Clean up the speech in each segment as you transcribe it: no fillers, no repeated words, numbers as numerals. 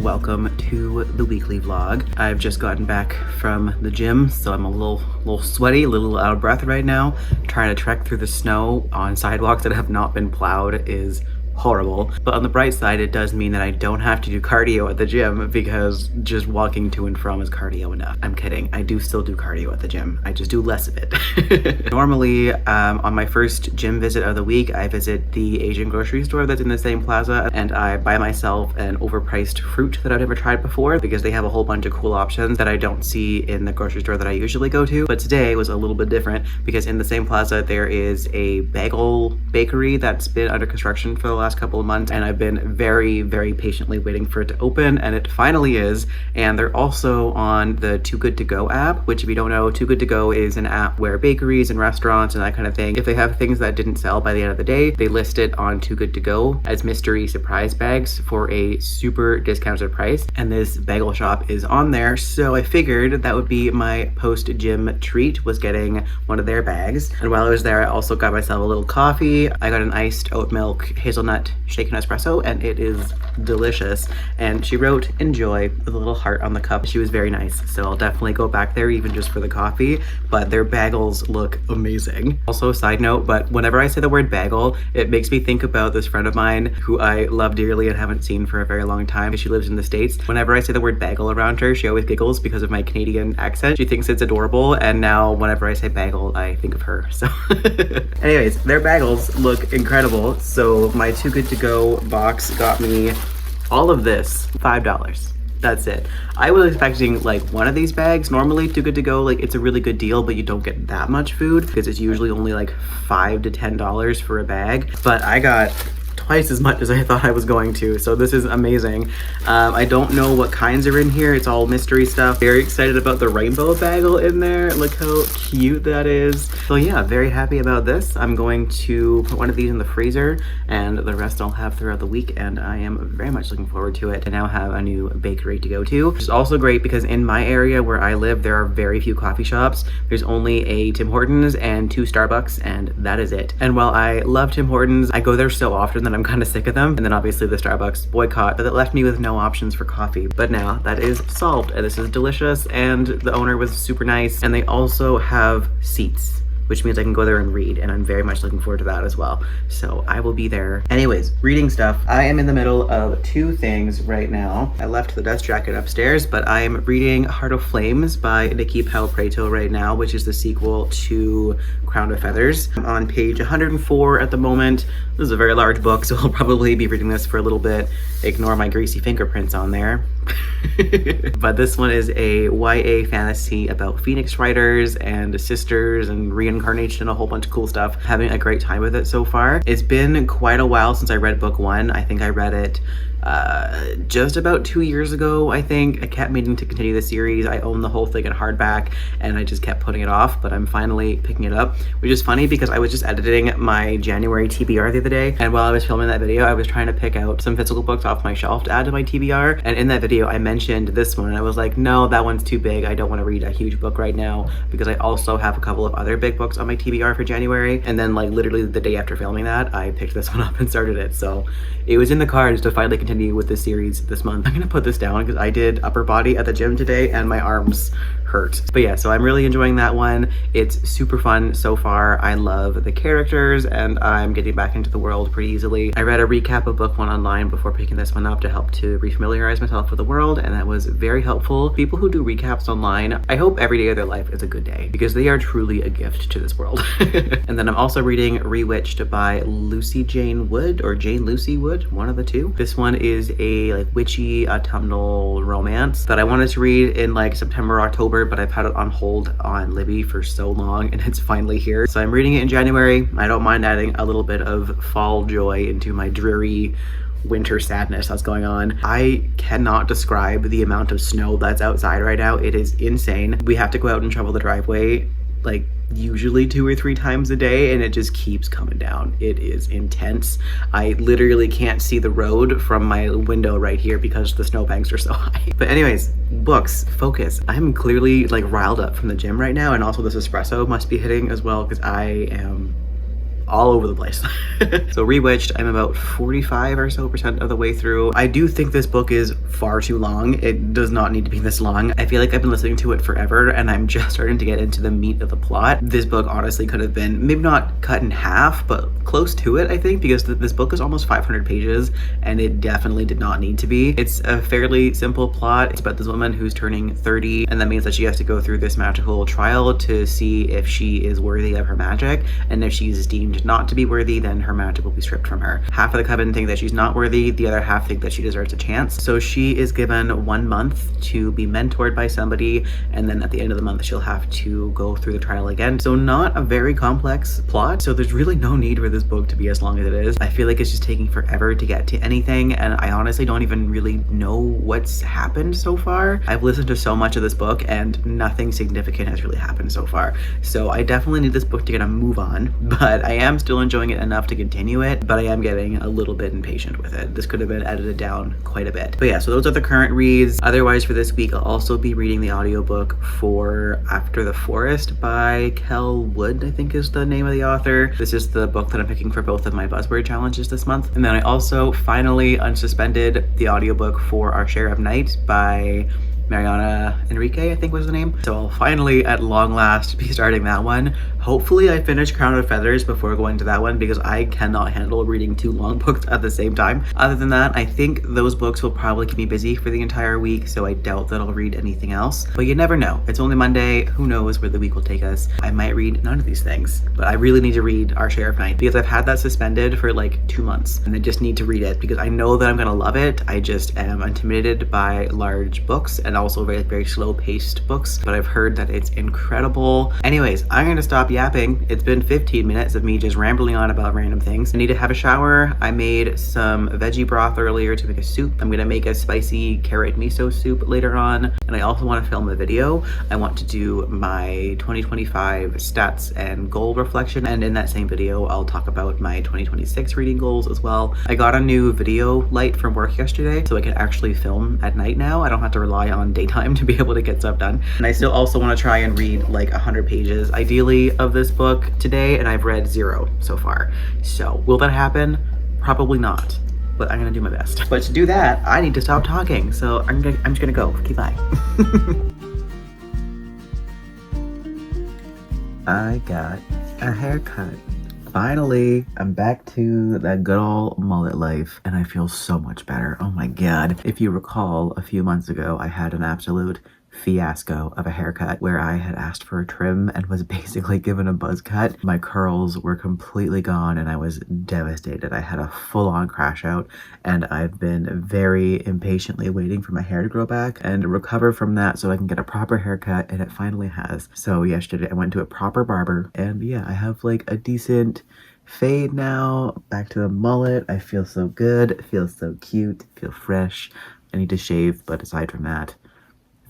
welcome to the weekly vlog. I've just gotten back from the gym, so I'm a little sweaty, a little out of breath right now. Trying to trek through the snow on sidewalks that have not been plowed is horrible. But on the bright side, it does mean that I don't have to do cardio at the gym because just walking to and from is cardio enough. I'm kidding. I do still do cardio at the gym. I just do less of it. Normally, on my first gym visit of the week, I visit the Asian grocery store that's in the same plaza, and I buy myself an overpriced fruit that I've never tried before because they have a whole bunch of cool options that I don't see in the grocery store that I usually go to. But today was a little bit different because in the same plaza, there is a bagel bakery that's been under construction for the last couple of months, and I've been very patiently waiting for it to open, and it finally is. And they're also on the Too Good To Go app, which if you don't know, Too Good To Go is an app where bakeries and restaurants and that kind of thing, if they have things that didn't sell by the end of the day, they list it on Too Good To Go as mystery surprise bags for a super discounted price. And this bagel shop is on there, so I figured that would be my post-gym treat, was getting one of their bags. And while I was there, I also got myself a little coffee. I got an iced oat milk hazelnut shaken espresso, and it is delicious. And she wrote enjoy with a little heart on the cup. She was very nice, so I'll definitely go back there even just for the coffee. But their bagels look amazing. Also, side note, but whenever I say the word bagel, it makes me think about this friend of mine who I love dearly and haven't seen for a very long time because she lives in the States. Whenever I say the word bagel around her, she always giggles because of my Canadian accent. She thinks it's adorable, and now whenever I say bagel, I think of her. So anyways, their bagels look incredible. So my Too Good To Go box got me all of this, $5. That's it. I was expecting like one of these bags. Normally Too Good To Go, like it's a really good deal, but you don't get that much food because it's usually only like $5 to $10 for a bag. But I got twice as much as I thought I was going to, so this is amazing. I don't know what kinds are in here. It's all mystery stuff. Very excited about the rainbow bagel in there. Look how cute that is. So yeah, very happy about this. I'm going to put one of these in the freezer, and the rest I'll have throughout the week, and I am very much looking forward to it. I now have a new bakery to go to, which is also great because in my area where I live, there are very few coffee shops. There's only a Tim Hortons and 2 Starbucks, and that is it. And while I love Tim Hortons, I go there so often that I'm kind of sick of them. And then obviously the Starbucks boycott, but it left me with no options for coffee. But now that is solved, and this is delicious, and the owner was super nice. And they also have seats, which means I can go there and read, and I'm very much looking forward to that as well. So I will be there. Anyways, reading stuff. I am in the middle of 2 things right now. I left the dust jacket upstairs, but I am reading Heart of Flames by Nicki Preto right now, which is the sequel to Crown of Feathers. I'm on page 104 at the moment. This is a very large book, so I'll probably be reading this for a little bit. Ignore my greasy fingerprints on there. But this one is a YA fantasy about Phoenix writers and sisters and reincarnation and a whole bunch of cool stuff. Having a great time with it so far. It's been quite a while since I read book 1. I think I read it just about 2 years ago, I think. I kept meaning to continue the series. I own the whole thing in hardback, and I just kept putting it off, but I'm finally picking it up, which is funny because I was just editing my January TBR the other day, and while I was filming that video, I was trying to pick out some physical books off my shelf to add to my TBR, and in that video, I mentioned this one, and I was like, no, that one's too big. I don't want to read a huge book right now, because I also have a couple of other big books on my TBR for January, and then like literally the day after filming that, I picked this one up and started it, so it was in the cards to finally continue with this series this month. I'm gonna put this down because I did upper body at the gym today and my arms hurt. But yeah, so I'm really enjoying that one. It's super fun so far. I love the characters, and I'm getting back into the world pretty easily. I read a recap of book 1 online before picking this one up to help to refamiliarize myself with the world, and that was very helpful. People who do recaps online, I hope every day of their life is a good day because they are truly a gift to this world. And then I'm also reading Rewitched by Lucy Jane Wood, or Jane Lucy Wood, one of the two. This one is a like witchy autumnal romance that I wanted to read in like September, October, but I've had it on hold on Libby for so long, and it's finally here. So I'm reading it in January. I don't mind adding a little bit of fall joy into my dreary winter sadness that's going on. I cannot describe the amount of snow that's outside right now. It is insane. We have to go out and shovel the driveway like usually 2 or 3 times a day, and it just keeps coming down. It is intense. I literally can't see the road from my window right here because the snowbanks are so high. But anyways, books, focus. I'm clearly like riled up from the gym right now, and also this espresso must be hitting as well because I am all over the place. So Rewitched, I'm about 45 or so percent of the way through. I do think this book is far too long. It does not need to be this long. I feel like I've been listening to it forever and I'm just starting to get into the meat of the plot. This book honestly could have been maybe not cut in half, but close to it, I think, because this book is almost 500 pages and it definitely did not need to be. It's a fairly simple plot. It's about this woman who's turning 30, and that means that she has to go through this magical trial to see if she is worthy of her magic, and if she's deemed not to be worthy, then her magic will be stripped from her. Half of the coven think that she's not worthy, the other half think that she deserves a chance. So she is given 1 month to be mentored by somebody, and then at the end of the month she'll have to go through the trial again. So not a very complex plot, so there's really no need for this book to be as long as it is. I feel like it's just taking forever to get to anything, and I honestly don't even really know what's happened so far. I've listened to so much of this book and nothing significant has really happened so far. So I definitely need this book to get a move on, but I am still enjoying it enough to continue it, but I am getting a little bit impatient with it. This could have been edited down quite a bit. But yeah, so those are the current reads. Otherwise for this week, I'll also be reading the audiobook for After the Forest by Kell, I think is the name of the author. This is the book that I'm picking for both of my buzzword challenges this month. And then I also finally unsuspended the audiobook for Our Share of Night by Mariana Enriquez, I think was the name. So I'll finally, at long last, be starting that one. Hopefully I finish Crown of Feathers before going to that one, because I cannot handle reading 2 long books at the same time. Other than that, I think those books will probably keep me busy for the entire week, so I doubt that I'll read anything else. But you never know. It's only Monday. Who knows where the week will take us. I might read none of these things, but I really need to read Our Share of Night, because I've had that suspended for like 2 months, and I just need to read it because I know that I'm gonna love it. I just am intimidated by large books and also very, very slow-paced books, but I've heard that it's incredible. Anyways, I'm gonna stop yapping. It's been 15 minutes of me just rambling on about random things. I need to have a shower. I made some veggie broth earlier to make a soup. I'm gonna make a spicy carrot miso soup later on, and I also want to film a video. I want to do my 2025 stats and goal reflection, and in that same video I'll talk about my 2026 reading goals as well. I got a new video light from work yesterday, so I can actually film at night now. I don't have to rely on daytime to be able to get stuff done. And I still also want to try and read like 100 pages ideally of this book today, and I've read 0 so far. So will that happen? Probably not, but I'm gonna do my best. But to do that, I need to stop talking, so I'm just gonna go. Okay, bye. I got a haircut. Finally, I'm back to that good old mullet life, and I feel so much better. Oh my god. If you recall, a few months ago, I had an absolute fiasco of a haircut where I had asked for a trim and was basically given a buzz cut. My curls were completely gone and I was devastated. I had a full-on crash out, and I've been very impatiently waiting for my hair to grow back and recover from that so I can get a proper haircut, and it finally has. So yesterday I went to a proper barber, and yeah, I have like a decent fade now. Back to the mullet. I feel so good. It feels so cute. I feel fresh. I need to shave, but aside from that,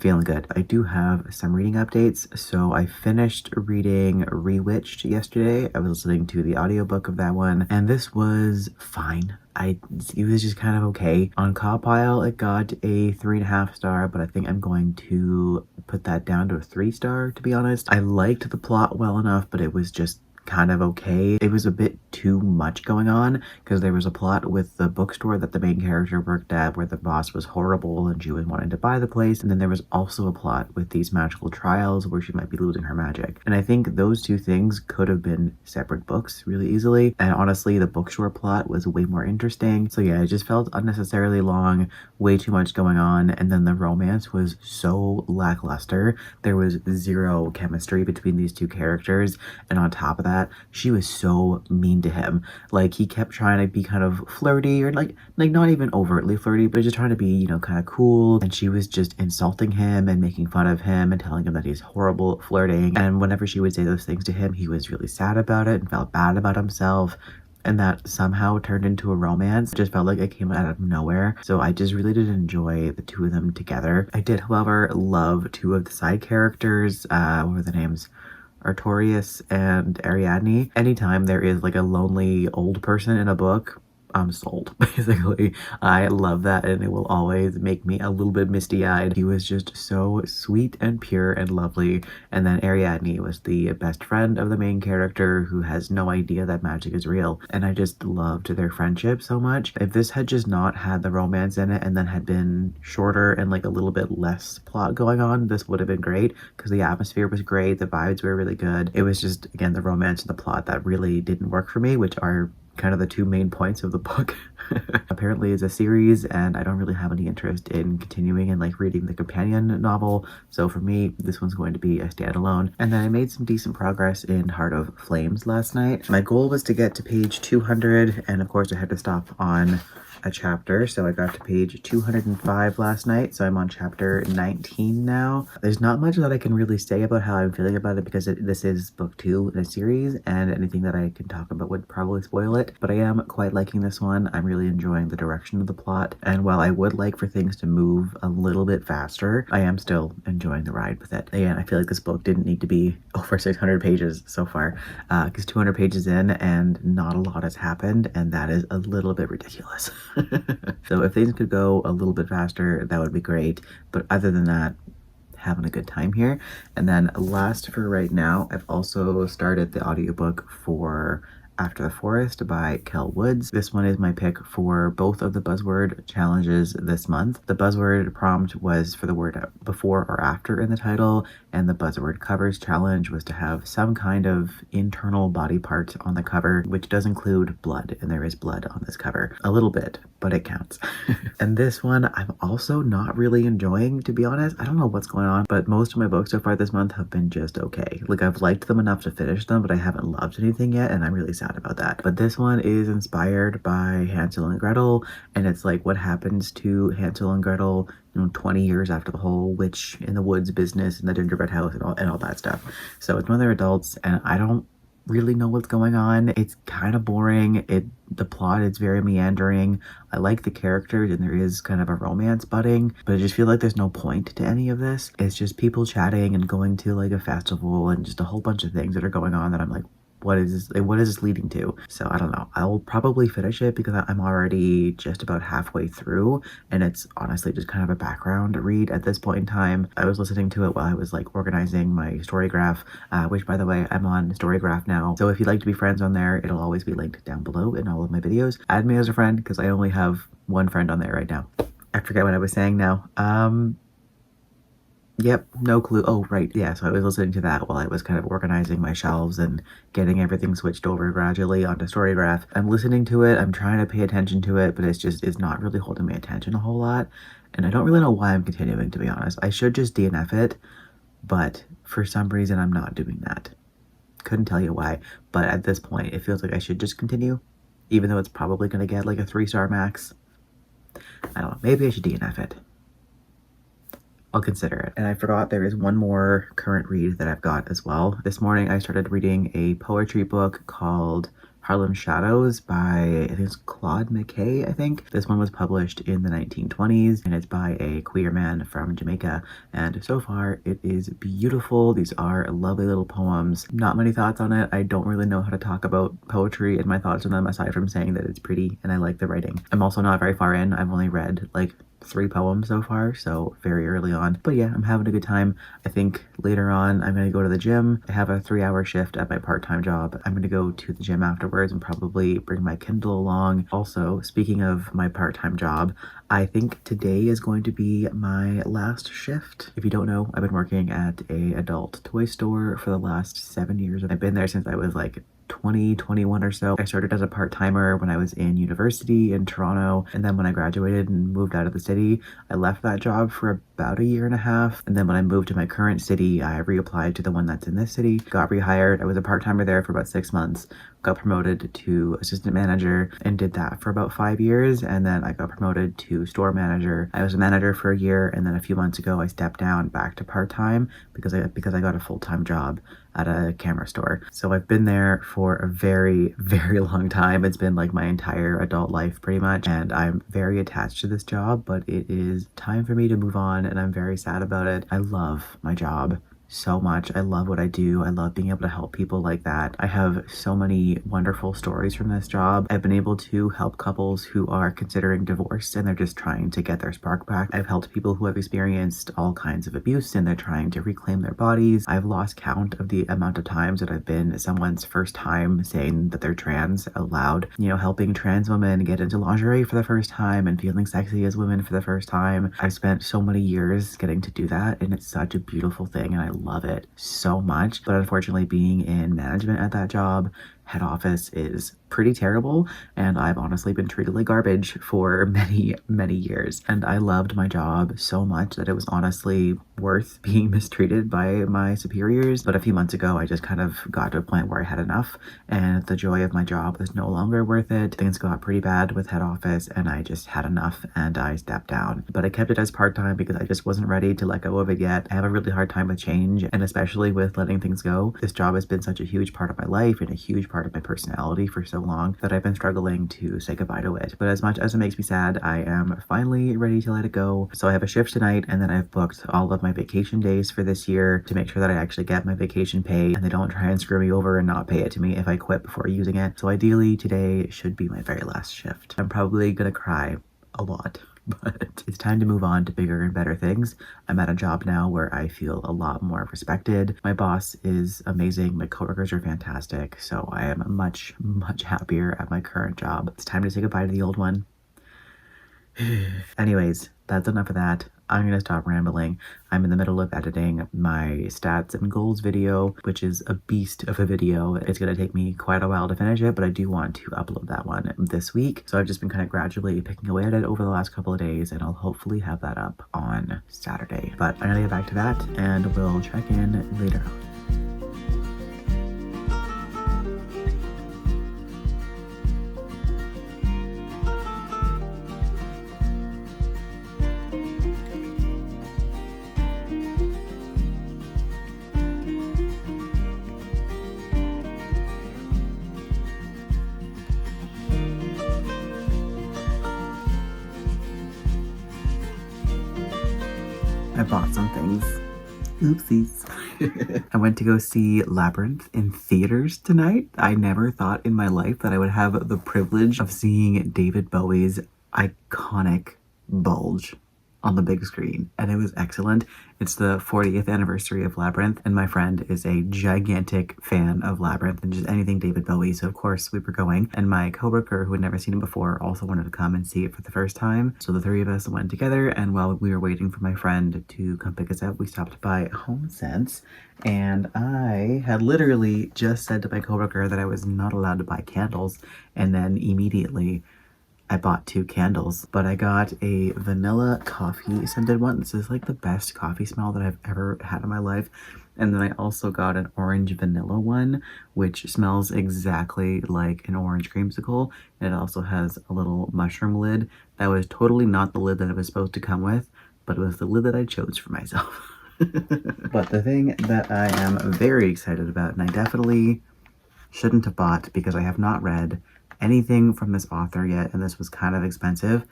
feeling good. I do have some reading updates. So I finished reading Rewitched yesterday. I was listening to the audiobook of that one, and this was fine. It was just kind of okay. On Cowpile, it got a 3.5 star, but I think I'm going to put that down to a 3 star, to be honest. I liked the plot well enough, but it was just kind of okay. It was a bit too much going on, because there was a plot with the bookstore that the main character worked at where the boss was horrible and she was wanting to buy the place, and then there was also a plot with these magical trials where she might be losing her magic. And I think those two things could have been separate books really easily, and honestly the bookstore plot was way more interesting. So yeah, it just felt unnecessarily long, way too much going on, and then the romance was so lackluster. There was 0 chemistry between these two characters, and on top of that, she was so mean to him. Like, he kept trying to be kind of flirty, or like not even overtly flirty, but just trying to be, you know, kind of cool, and she was just insulting him and making fun of him and telling him that he's horrible at flirting. And whenever she would say those things to him, he was really sad about it and felt bad about himself, and that somehow turned into a romance. It just felt like it came out of nowhere. So I just really did enjoy the two of them together. I did, however, love 2 of the side characters. What were the names? Artorias and Ariadne. Anytime there is like a lonely old person in a book, I'm sold, basically. I love that, and it will always make me a little bit misty-eyed. He was just so sweet and pure and lovely. And then Ariadne was the best friend of the main character who has no idea that magic is real. And I just loved their friendship so much. If this had just not had the romance in it and then had been shorter and like a little bit less plot going on, this would have been great because the atmosphere was great, the vibes were really good. It was just, again, the romance and the plot that really didn't work for me, which are kind of the two main points of the book. Apparently it's a series and I don't really have any interest in continuing and like reading the companion novel, so for me this one's going to be a standalone. And then I made some decent progress in Heart of Flames last night. My goal was to get to page 200 and of course I had to stop on a chapter, so I got to page 205 last night, so I'm on chapter 19 now. There's not much that I can really say about how I'm feeling about it because this is book 2 in a series, and anything that I can talk about would probably spoil it, but I am quite liking this one. I'm really enjoying the direction of the plot, and while I would like for things to move a little bit faster, I am still enjoying the ride with it. Again, I feel like this book didn't need to be over 600 pages so far, because 200 pages in and not a lot has happened, and that is a little bit ridiculous. So if things could go a little bit faster, that would be great. But other than that, having a good time here. And then last for right now, I've also started the audiobook for After the Forest by Kell. This one is my pick for both of the buzzword challenges this month. The buzzword prompt was for the word before or after in the title, and the buzzword covers challenge was to have some kind of internal body part on the cover, which does include blood, and there is blood on this cover. A little bit, but it counts. And this one I'm also not really enjoying, to be honest. I don't know what's going on, but most of my books so far this month have been just okay. Like, I've liked them enough to finish them, but I haven't loved anything yet, and I'm really sad about that. But this one is inspired by Hansel and Gretel, and it's like what happens to Hansel and Gretel, 20 years after the whole witch in the woods business and the gingerbread house and all that stuff. So it's when they're adults, and I don't really know what's going on. It's kind of boring. The plot is very meandering. I like the characters and there is kind of a romance budding, but I just feel like there's no point to any of this. It's just people chatting and going to like a festival and just a whole bunch of things that are going on that I'm like, what is this leading to? So I don't know. I'll probably finish it because I'm already just about halfway through, and it's honestly just kind of a background read at this point in time. I was listening to it while I was like organizing my Storygraph, which by the way, I'm on Storygraph now. So if you'd like to be friends on there, it'll always be linked down below in all of my videos. Add me as a friend because I only have one friend on there right now. I forget what I was saying now. Yep, no clue. Oh, right. Yeah, so I was listening to that while I was kind of organizing my shelves and getting everything switched over gradually onto Storygraph. I'm listening to it, I'm trying to pay attention to it, but it's not really holding my attention a whole lot. And I don't really know why I'm continuing, to be honest. I should just DNF it, but for some reason I'm not doing that. Couldn't tell you why, but at this point it feels like I should just continue, even though it's probably going to get like a 3-star max. I don't know, maybe I should DNF it. I'll consider it. And I forgot there is one more current read that I've got as well. This morning I started reading a poetry book called Harlem Shadows by, I think it's Claude McKay, I think. This one was published in the 1920s, and it's by a queer man from Jamaica, and so far it is beautiful. These are lovely little poems. Not many thoughts on it. I don't really know how to talk about poetry and my thoughts on them aside from saying that it's pretty and I like the writing. I'm also not very far in. I've only read like 3 poems so far, so very early on. But yeah, I'm having a good time. I think later on I'm going to go to the gym. I have a 3-hour shift at my part-time job. I'm going to go to the gym afterwards and probably bring my Kindle along. Also, speaking of my part-time job, I think today is going to be my last shift. If you don't know, I've been working at a adult toy store for the last 7 years. I've been there since I was like 21 or so. I started as a part-timer when I was in university in Toronto, and then when I graduated and moved out of the city, I left that job for about 1.5 years. And then when I moved to my current city, I reapplied to the one that's in this city, got rehired. I was a part-timer there for about 6 months, got promoted to assistant manager and did that for about 5 years, and then I got promoted to store manager. I was a manager for 1 year, and then a few months ago I stepped down back to part-time because I got a full-time job at a camera store. So I've been there for a very, very long time. It's been like my entire adult life pretty much, and I'm very attached to this job, but it is time for me to move on, and I'm very sad about it. I love my job so much. I love what I do. I love being able to help people like that. I have so many wonderful stories from this job. I've been able to help couples who are considering divorce and they're just trying to get their spark back. I've helped people who have experienced all kinds of abuse and they're trying to reclaim their bodies. I've lost count of the amount of times that I've been someone's first time saying that they're trans out loud. You know, helping trans women get into lingerie for the first time and feeling sexy as women for the first time. I've spent so many years getting to do that, and it's such a beautiful thing, and I love it so much. But unfortunately, being in management at that job, head office, is pretty terrible, and I've honestly been treated like garbage for many years. And I loved my job so much that it was honestly worth being mistreated by my superiors. But a few months ago, I just kind of got to a point where I had enough, and the joy of my job was no longer worth it. Things got pretty bad with head office, and I just had enough, and I stepped down. But I kept it as part-time because I just wasn't ready to let go of it yet. I have a really hard time with change, and especially with letting things go. This job has been such a huge part of my life and a huge part of my personality for so long that I've been struggling to say goodbye to it. But as much as it makes me sad, I am finally ready to let it go. So I have a shift tonight, and then I've booked all of my vacation days for this year to make sure that I actually get my vacation pay and they don't try and screw me over and not pay it to me if I quit before using it. So ideally today should be my very last shift. I'm probably gonna cry a lot, but it's time to move on to bigger and better things. I'm at a job now where I feel a lot more respected. My boss is amazing. My coworkers are fantastic. So I am much happier at my current job. It's time to say goodbye to the old one. Anyways, that's enough of that. I'm gonna stop rambling. I'm in the middle of editing my stats and goals video, which is a beast of a video. It's gonna take me quite a while to finish it, but I do want to upload that one this week. So I've just been kind of gradually picking away at it over the last couple of days, and I'll hopefully have that up on Saturday. But I'm gonna get back to that, and we'll check in later on. I bought some things. Oopsies. I went to go see Labyrinth in theaters tonight. I never thought in my life that I would have the privilege of seeing David Bowie's iconic Bulge on the big screen, and it was excellent. It's the 40th anniversary of Labyrinth, and my friend is a gigantic fan of Labyrinth and just anything David Bowie, so of course we were going. And my coworker, who had never seen it before, also wanted to come and see it for the first time. So the three of us went together, and while we were waiting for my friend to come pick us up, we stopped by HomeSense, and I had literally just said to my coworker that I was not allowed to buy candles, and then immediately I bought 2 candles, but I got a vanilla coffee scented one. This is like the best coffee smell that I've ever had in my life. And then I also got an orange vanilla one, which smells exactly like an orange creamsicle. And it also has a little mushroom lid. That was totally not the lid that it was supposed to come with, but it was the lid that I chose for myself. But the thing that I am very excited about, and I definitely shouldn't have bought because I have not read anything from this author yet, and this was kind of expensive,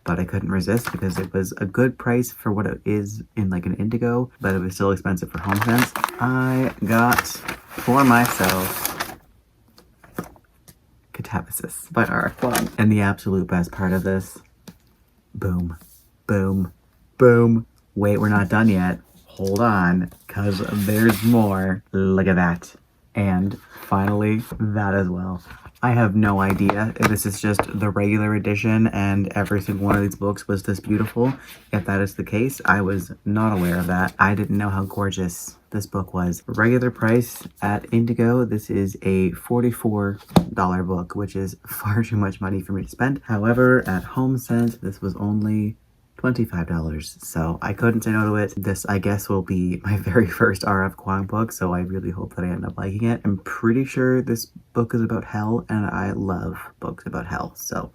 but I couldn't resist because it was a good price for what it is in like an Indigo, but it was still expensive for HomeSense. I got for myself Catabasis by R. Plum. And the absolute best part of this, boom, boom, boom. Wait, we're not done yet. Hold on, because there's more. Look at that. And finally, that as well. I have no idea if this is just the regular edition and every single one of these books was this beautiful. If that is the case, I was not aware of that. I didn't know how gorgeous this book was. Regular price at Indigo, this is a $44 book, which is far too much money for me to spend. However, at HomeSense, this was only $25, so I couldn't say no to it. This, I guess, will be my very first R.F. Kuang book, so I really hope that I end up liking it. I'm pretty sure this book is about hell, and I love books about hell, so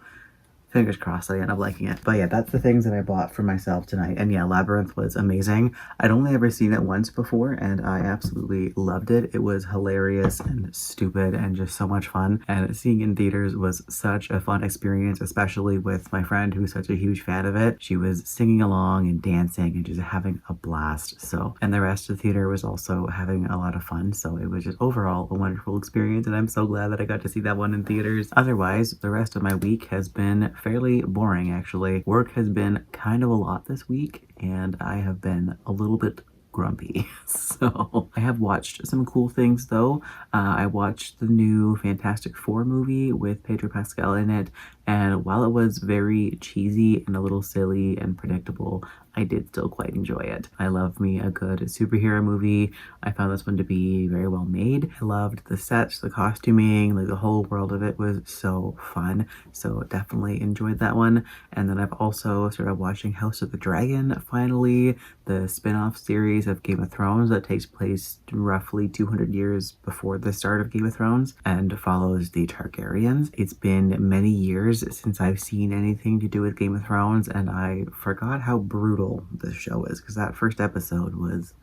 fingers crossed I end up liking it. But yeah, that's the things that I bought for myself tonight. And yeah, Labyrinth was amazing. I'd only ever seen it once before and I absolutely loved it. It was hilarious and stupid and just so much fun. And seeing in theaters was such a fun experience, especially with my friend who's such a huge fan of it. She was singing along and dancing and just having a blast. So, and the rest of the theater was also having a lot of fun. So it was just overall a wonderful experience. And I'm so glad that I got to see that one in theaters. Otherwise, the rest of my week has been fairly boring actually. Work has been kind of a lot this week and I have been a little bit grumpy. So I have watched some cool things though. I watched the new Fantastic Four movie with Pedro Pascal in it, and while it was very cheesy and a little silly and predictable, I did still quite enjoy it. I love me a good superhero movie. I found this one to be very well made. I loved the sets, the costuming, like the whole world of it was so fun. So definitely enjoyed that one. And then I've also started watching House of the Dragon finally, the spin-off series of Game of Thrones that takes place roughly 200 years before the start of Game of Thrones and follows the Targaryens. It's been many years since I've seen anything to do with Game of Thrones and I forgot how brutal this show is because that first episode was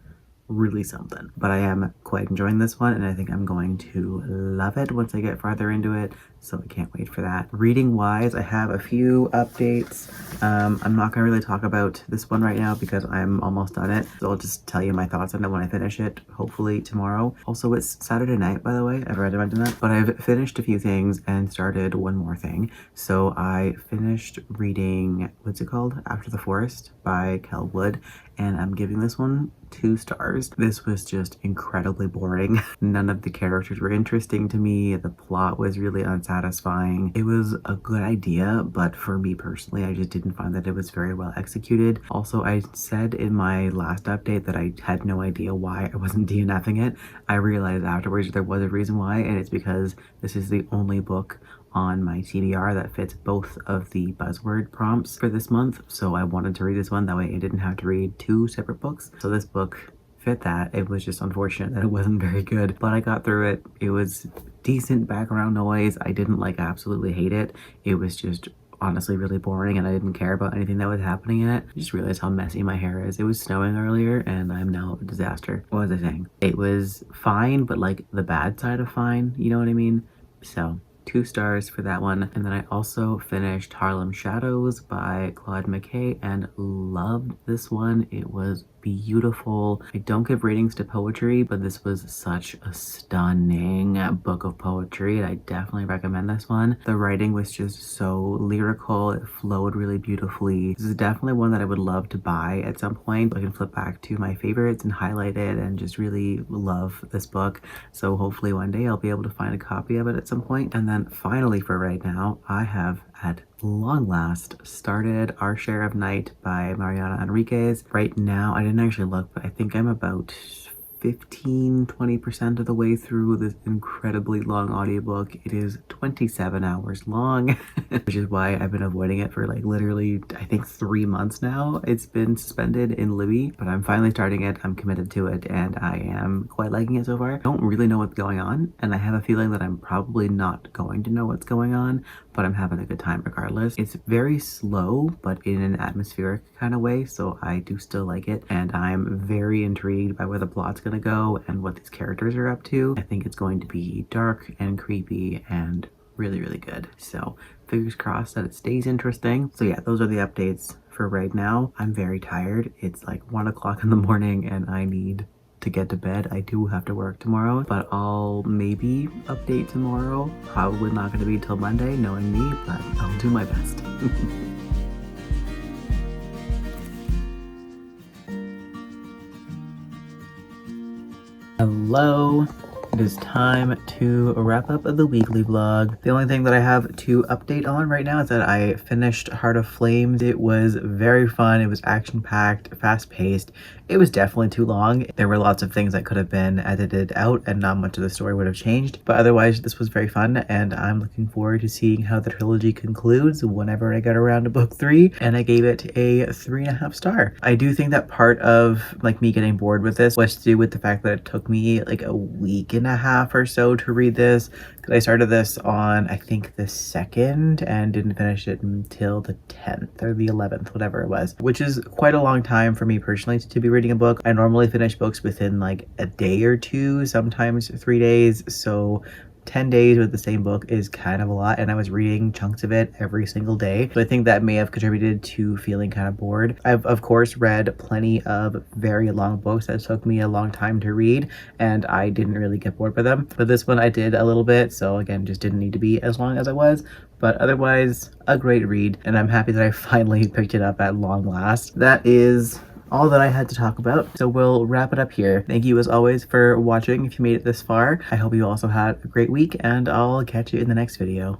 really something. But I am quite enjoying this one and I think I'm going to love it once I get farther into it, so I can't wait for that. Reading wise, I have a few updates. I'm not gonna really talk about this one right now because I'm almost done it, so I'll just tell you my thoughts on it when I finish it, hopefully tomorrow. Also, it's Saturday night, by the way. I've already mentioned that, but I've finished a few things and started one more thing. So I finished reading, what's it called? After the Forest by Kell, and I'm giving this one 2 stars. This was just incredibly boring. None of the characters were interesting to me. The plot was really unsatisfying. It was a good idea, but for me personally, I just didn't find that it was very well executed. Also, I said in my last update that I had no idea why I wasn't DNFing it. I realized afterwards there was a reason why, and it's because this is the only book on my TBR that fits both of the buzzword prompts for this month. So I wanted to read this one, that way I didn't have to read 2 separate books. So this book fit that. It was just unfortunate that it wasn't very good, but I got through it. It was decent background noise. I didn't like absolutely hate it. It was just honestly really boring and I didn't care about anything that was happening in it. I just realized how messy my hair is. It was snowing earlier and I'm now a disaster. What was I saying? It was fine, but like the bad side of fine, you know what I mean? So 2 stars for that one. And then I also finished Harlem Shadows by Claude McKay and loved this one. It was beautiful. I don't give ratings to poetry, but this was such a stunning book of poetry and I definitely recommend this one. The writing was just so lyrical. It flowed really beautifully. This is definitely one that I would love to buy at some point. I can flip back to my favorites and highlight it and just really love this book. So hopefully one day I'll be able to find a copy of it at some point. And then finally for right now, I have at long last started Our Share of Night by Mariana Enriquez. Right now, I didn't actually look, but I think I'm about 15-20% of the way through this incredibly long audiobook. It is 27 hours long, which is why I've been avoiding it for like literally I think 3 months now. It's been suspended in Libby, but I'm finally starting it. I'm committed to it and I am quite liking it so far. I don't really know what's going on and I have a feeling that I'm probably not going to know what's going on, but I'm having a good time regardless. It's very slow, but in an atmospheric kind of way, so I do still like it, and I'm very intrigued by where the plot's gonna go and what these characters are up to. I think it's going to be dark and creepy and really, really good. So fingers crossed that it stays interesting. So yeah, those are the updates for right now. I'm very tired. It's like 1 o'clock in the morning and I need to get to bed. I do have to work tomorrow, but I'll maybe update tomorrow. Probably not going to be till Monday, knowing me, but I'll do my best. Hello. It is time to wrap up the weekly vlog. The only thing that I have to update on right now is that I finished Heart of Flames. It was very fun. It was action-packed, fast-paced. It was definitely too long. There were lots of things that could have been edited out and not much of the story would have changed. But otherwise, this was very fun and I'm looking forward to seeing how the trilogy concludes whenever I get around to book 3. And I gave it a 3.5 star. I do think that part of like me getting bored with this was to do with the fact that it took me like a week and a half or so to read this, I started this on, I think, the 2nd and didn't finish it until the 10th or the 11th, whatever it was, which is quite a long time for me personally to be reading a book. I normally finish books within like a day or two, sometimes 3 days. So 10 days with the same book is kind of a lot, and I was reading chunks of it every single day. So I think that may have contributed to feeling kind of bored. I've of course read plenty of very long books that took me a long time to read, and I didn't really get bored by them. But this one I did a little bit, so again, just didn't need to be as long as it was. But otherwise, a great read, and I'm happy that I finally picked it up at long last. That is all that I had to talk about, so we'll wrap it up here. Thank you as always for watching if you made it this far. I hope you also had a great week, and I'll catch you in the next video.